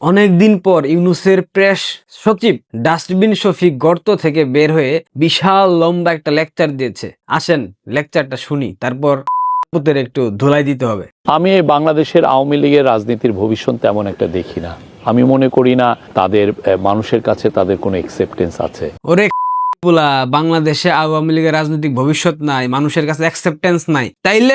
অনেকদিন পর ইউনূসের প্রেস সচিব ডাস্টবিন শফিক গর্ত থেকে বের হয়ে বিশাল লম্বা একটা লেকচার দিয়েছে। আসেন লেকচারটা শুনি, তারপর পুতের একটু ধুলাই দিতে হবে। আমি এই বাংলাদেশের আওয়ামী লীগের রাজনীতির ভবিষ্যৎ তেমন একটা দেখি না। আমি মনে করি না তাদের মানুষের কাছে তাদের কোনো অ্যাকসেপ্টেন্স আছে। ওরে বুলা, বাংলাদেশে আওয়ামী লীগের রাজনৈতিক ভবিষ্যৎ নাই, মানুষের কাছে অ্যাকসেপ্টেন্স নাই, তাইলে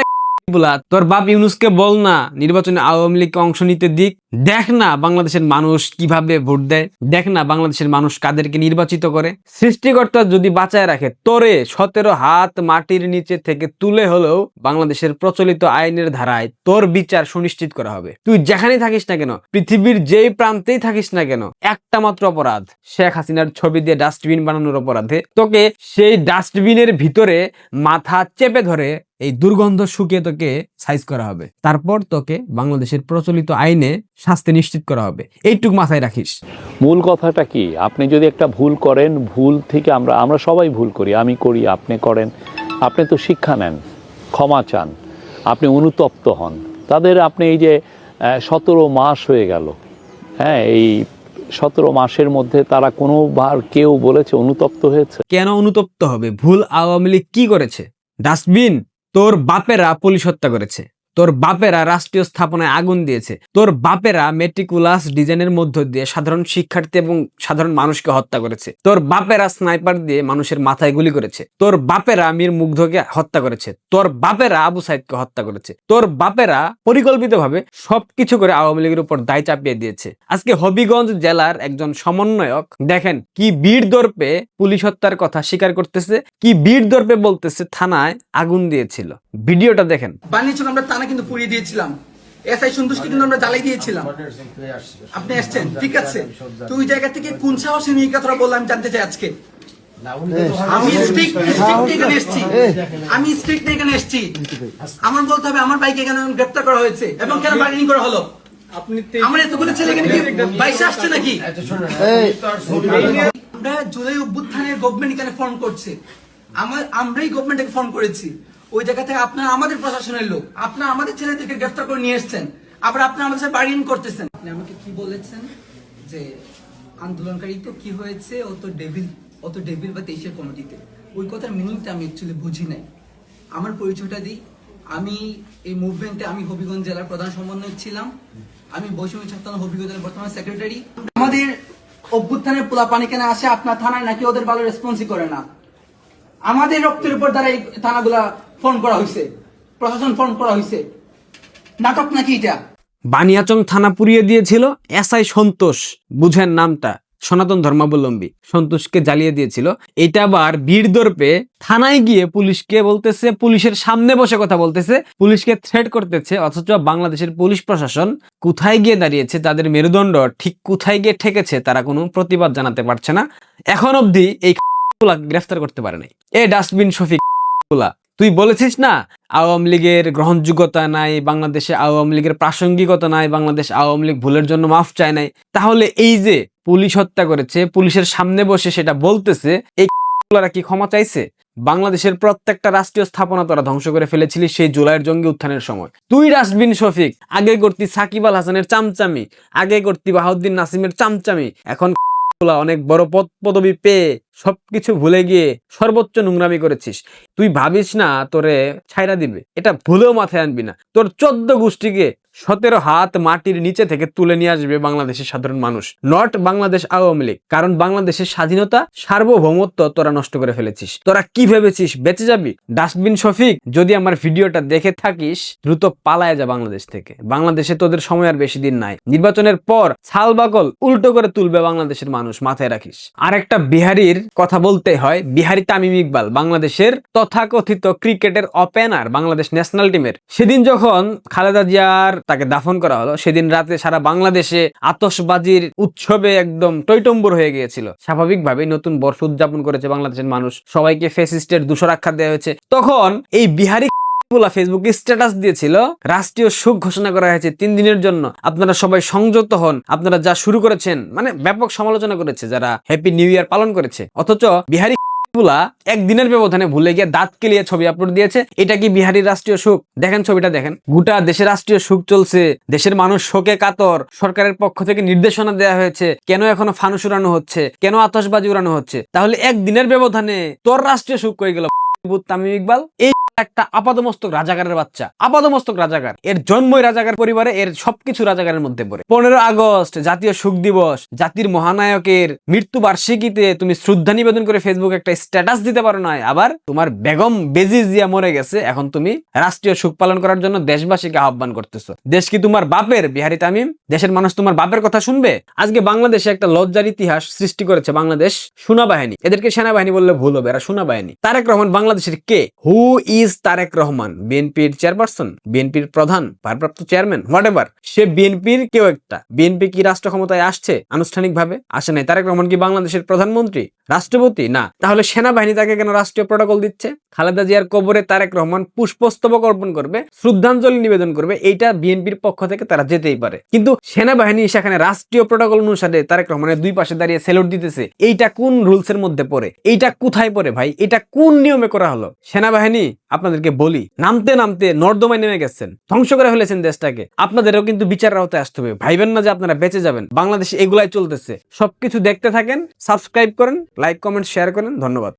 বুলা তোর বাপ ইউনূসকে বল না নির্বাচনে আওয়ামী লীগকে অংশ নিতে দিক। দেখ না বাংলাদেশের মানুষ কিভাবে ভোট দেয়, দেখ না বাংলাদেশের মানুষ কাদেরকে নির্বাচিত করে। সৃষ্টিকর্তা যদি বাঁচায় রাখে তোরে 17 হাত মাটির নিচে থেকে তুলে হলেও বাংলাদেশের প্রচলিত আইনের ধারায় তোর বিচার সুনিশ্চিত করা হবে। তুই যেখানেই থাকিস না কেন, পৃথিবীর যেই প্রান্তেই থাকিস না কেন, একটা মাত্র অপরাধ, শেখ হাসিনার ছবি দিয়ে ডাস্টবিন বানানোর অপরাধে তোকে সেই ডাস্টবিনের ভিতরে মাথা চেপে ধরে এই দুর্গন্ধ শুকিয়ে তোকে সাইজ করা হবে। তারপর তোকে বাংলাদেশের প্রচলিত আইনে শাস্তি নিশ্চিত করা হবে। এইটুক মাথায় রাখিস। মূল কথাটা কি, আপনি যদি একটা ভুল করেন, ভুল থেকে আমরা সবাই ভুল করি, আমি করি, আপনি করেন, আপনি তো শিক্ষা নেন, ক্ষমা চান, আপনি অনুতপ্ত হন। তাদের আপনি এই যে 17 মাস হয়ে গেল, হ্যাঁ, এই 17 মাসের মধ্যে তারা কোনোবার কেউ বলেছে অনুতপ্ত হয়েছে? কেন অনুতপ্ত হবে? ভুল আওয়ামী লীগ কি করেছে? ডাস্টবিন, তোর বাপেরা পুলিশ হত্যা করেছে, তোর বাপেরা রাষ্ট্রীয় স্থাপনায় আগুন দিয়েছে, তোর বাপেরা মেটিকুলাস ডিজাইনের মধ্য দিয়ে সাধারণ শিক্ষার্থী এবং সাধারণ মানুষকে হত্যা করেছে, তোর বাপেরা স্নাইপার দিয়ে মানুষের মাথায় গুলি করেছে, তোর বাপেরা মীর মুগ্ধকে হত্যা করেছে, তোর বাপেরা আবু সাইদকে হত্যা করেছে, তোর বাপেরা পরিকল্পিতভাবে সবকিছু করে আওয়ামী লীগের উপর দায় চাপিয়ে দিয়েছে। আজকে হবিগঞ্জ জেলার একজন সমন্বয়ক দেখেন কি বীর দর্পে পুলিশ হত্যার কথা স্বীকার করতেছে, কি বীর দর্পে বলতেছে থানায় আগুন দিয়েছিল। ভিডিওটা দেখেন। বানিয়েছিল, আমরা থানা কিন্তু পুড়িয়ে দিয়েছিলাম, এসআই সন্তুষ্টি কিন্তু আমরা জ্বালাই দিয়েছিলাম। আপনি আসছেন, ঠিক আছে, তো ওই জায়গা থেকে কোন সাহসে নিয়ে কথাটা বললাম আমি জানতে চাই আজকে। আমি স্ট্রিক্ট এখানে এসেছি, আমি স্ট্রিক্ট এখানে এসেছি। আমার বলতে হবে আমার বাইকে কেন গ্রেপ্তার করা হয়েছে এবং কেন বার্গেনিং করা হলো। আমার এতগুলো ছেলে এখানে বাইশে আসছে নাকি? আমরা জুলাই অভ্যুত্থানের গভর্নমেন্ট এখানে ফোন করছে, আমরাই গভর্নমেন্টকে ফোন করেছি। ওই জায়গা থেকে আপনারা আমাদের প্রশাসনের লোক, আপনারা আমাদের ছেলেদেরকে গ্রেফতার করে নিয়ে এসছেন, আবার আপনারা আমাদের সাথে বার্গেনিং করতেছেন। আপনি আমাকে কি বলেছেন যে আন্দোলনকারী তো কি হয়েছে, ও তো ডেভিল বা 23-এর কমিটিতে। ওই কথার মিনিংটা আমি অ্যাকচুয়ালি বুঝি নাই। আমার পরিচয়টা দিই, আমি এই মুভমেন্টে আমি হবিগঞ্জ জেলার প্রধান সমন্বয়ক ছিলাম, আমি বৈষম্য ছাত্র হবিগঞ্জ জেলার বর্তমান সেক্রেটারি। আমাদের অভ্যুত্থানের পোলা পানি কেন আসে আপনার থানায়, নাকি ওদের ভালো রেসপন্সই করে না? আমাদের রক্তের উপর দ্বারা এই থানাগুলা ফোন করা হয়েছে, প্রশাসন ফোন করা হয়েছে, নাটক নাকি এটা? বানিয়াচং থানা পুড়িয়ে দিয়েছিল এসআই সন্তোষ, বুঝেন নামটা, সনাতন ধর্মাবলম্বী সন্তোষকে জ্বালিয়ে দিয়েছিল। এটা আবার বীর দর্পে থানায় গিয়ে পুলিশকে বলতেছে, পুলিশের সামনে বসে কথা বলতেছে, পুলিশকে থ্রেট করতেছে, অথচ বাংলাদেশের পুলিশ প্রশাসন কোথায় গিয়ে দাঁড়িয়েছে, তাদের মেরুদণ্ড ঠিক কোথায় গিয়ে ঠেকেছে তারা কোনো প্রতিবাদ জানাতে পারছে না। এখন অবধি এই গ্রেফতার করতে পারে নাই। এ ডাস্টবিন শফিক, তুই বলেছিস না আওয়ামী লীগের গ্রহণযোগ্যতা নাই, বাংলাদেশে আওয়ামী লীগের প্রাসঙ্গিকতা নাই, বাংলাদেশ আওয়ামী লীগ ভুলের জন্য মাফ চায় নাই। তাহলে এই যে পুলিশ হত্যা করেছে, পুলিশের সামনে বসে সেটা বলতেছে, এই কি ক্ষমা চাইছে? বাংলাদেশের প্রত্যেকটা রাষ্ট্রীয় স্থাপনা তোরা ধ্বংস করে ফেলেছিলি সেই জুলাইয়ের জঙ্গি উত্থানের সময়। তুই ডাস্টবিন শফিক আগে করতি সাকিব আল হাসানের চামচামি, আগে করতি বাহাউদ্দিন নাসিমের চামচামি, এখন অনেক বড় পদ পদবি পেয়ে সবকিছু ভুলে গিয়ে সর্বোচ্চ নোংরামি করেছিস। তুই ভাবিস না তোরে ছাইরা দিবে, এটা ভুলেও মাথায় আনবি না। তোর 14 গোষ্ঠীকে 17 হাত মাটির নিচে থেকে তুলে নিয়ে আসবে বাংলাদেশের সাধারণ মানুষ, নট বাংলাদেশ আওয়ামী লীগ। কারণ বাংলাদেশের স্বাধীনতা, সার্বভৌমত্ব তোরা নষ্ট করে ফেলেছিস। তোরা কি ভেবেছিস বেঁচে যাবি? ডাস্টবিন শফিক, যদি আমার ভিডিওটা দেখে থাকিস দ্রুত পালায় যা বাংলাদেশ থেকে। বাংলাদেশে তোদের সময় আর বেশি দিন নাই। নির্বাচনের পর ছাল বাকল উল্টো করে তুলবে বাংলাদেশের মানুষ, মাথায় রাখিস। আর একটা বিহারির কথা বলতে হয়, বিহারি তামিম ইকবাল, বাংলাদেশের তথাকথিত ক্রিকেটের ওপেনার, বাংলাদেশ ন্যাশনাল টিমের। সেদিন যখন খালেদা জিয়ার তাকে দাফন করা হলো, সেদিন রাতে সারা বাংলাদেশে আতশবাজির উৎসবে একদম টইটম্বুর হয়ে গিয়েছিল। স্বাভাবিকভাবেই নতুন বর্ষ উদযাপন করেছে বাংলাদেশের মানুষ, সবাইকে ফ্যাসিস্টের দূষর আখ্যা দেওয়া হয়েছে। তখন এই বিহারি ফেসবুকে স্ট্যাটাস দিয়েছিল, রাষ্ট্রীয় শোক ঘোষণা করা হয়েছে 3 দিনের জন্য, আপনারা সবাই সংযত হন, আপনারা যা শুরু করেছেন, মানে ব্যাপক সমালোচনা করেছে যারা হ্যাপি নিউ ইয়ার পালন করেছে। অথচ বিহারি গুলা একদিনের ব্যবধানে ভুলে গিয়ে দাঁত কেলিয়ে ছবি আপলোড দিয়েছে। এটা কি বিহারের রাষ্ট্রীয় সুখ? দেখেন ছবিটা দেখেন। গোটা দেশের রাষ্ট্রীয় সুখ চলছে, দেশের মানুষ শোকে কাতর, সরকারের পক্ষ থেকে নির্দেশনা দেওয়া হয়েছে, কেন এখনো ফানুস উড়ানো হচ্ছে, কেন আতশবাজি উড়ানো হচ্ছে? তাহলে একদিনের ব্যবধানে তোর রাষ্ট্রীয় সুখ কই গেল তামিম ইকবাল? এই একটা আপাদমস্তক রাজাকারের বাচ্চা, আপাদমস্তক রাজাকার। এর জন্মই রাজাকার পরিবারে, এর সবকিছু রাজাকারের মধ্যে পড়ে। 15 আগস্ট জাতীয় শোক দিবস, জাতির মহানায়কের মৃত্যু বার্ষিকীতে তুমি শ্রদ্ধা নিবেদন করে ফেসবুকে একটা স্ট্যাটাস দিতে পারো না। আবার তোমার বেগম বেজিস জিয়া মরে গেছে, এখন তুমি রাষ্ট্রীয় শোক পালন করার জন্য দেশবাসীকে আহ্বান করতেছো। দেশ কি তোমার বাপের বিহারি তামিম? দেশের মানুষ তোমার বাপের কথা শুনবে? আজকে বাংলাদেশে একটা লজ্জার ইতিহাস সৃষ্টি করেছে বাংলাদেশ সেনাবাহিনী। এদেরকে সেনাবাহিনী বললে ভুল হবে, এরা সেনাবাহিনী। তারেক রহমান বাংলাদেশের কে? Who is Tarek Rahman? বিএনপির চেয়ারপারসন, বিএনপির প্রধান, ভারপ্রাপ্ত চেয়ারম্যান, হোয়াটএভার। সে বিএনপির কেউ একটা। বিএনপি কি রাষ্ট্র ক্ষমতায় আসছে? আনুষ্ঠানিকভাবে আসে নাই। তারেক রহমান কি বাংলাদেশের প্রধানমন্ত্রী, রাষ্ট্রপতি? না। তাহলে সেনাবাহিনী তাকে কেন রাষ্ট্রীয় প্রটোকল দিচ্ছে? খালেদা জিয়ার কবরে তারেক রহমান পুষ্পস্তবক অর্পণ করবে, শ্রদ্ধাঞ্জলি নিবেদন করবে, এইটা বিএনপির পক্ষ থেকে তারা যেতেই পারে। কিন্তু সেনাবাহিনী সেখানে রাষ্ট্রীয় প্রটোকল অনুসারে তারেক রহমানের দুই পাশে দাঁড়িয়ে স্যালুট দিতেছে, এইটা কোন রুলসের মধ্যে পড়ে? এইটা কোথায় পড়ে ভাই? এটা কোন নিয়মে করা হলো? সেনাবাহিনী আপনাদেরকে বলি, নামতে নামতে নর্দমায় নেমে গেছেন, ধ্বংস করে ফেলেছেন দেশটাকে। আপনাদেরও কিন্তু বিচারের আওতায় আসতে হবে। ভাইবেন না যে আপনারা বেঁচে যাবেন। বাংলাদেশে এগুলাই চলতেছে। সবকিছু দেখতে থাকেন, সাবস্ক্রাইব করেন, লাইক কমেন্ট শেয়ার করেন। ধন্যবাদ।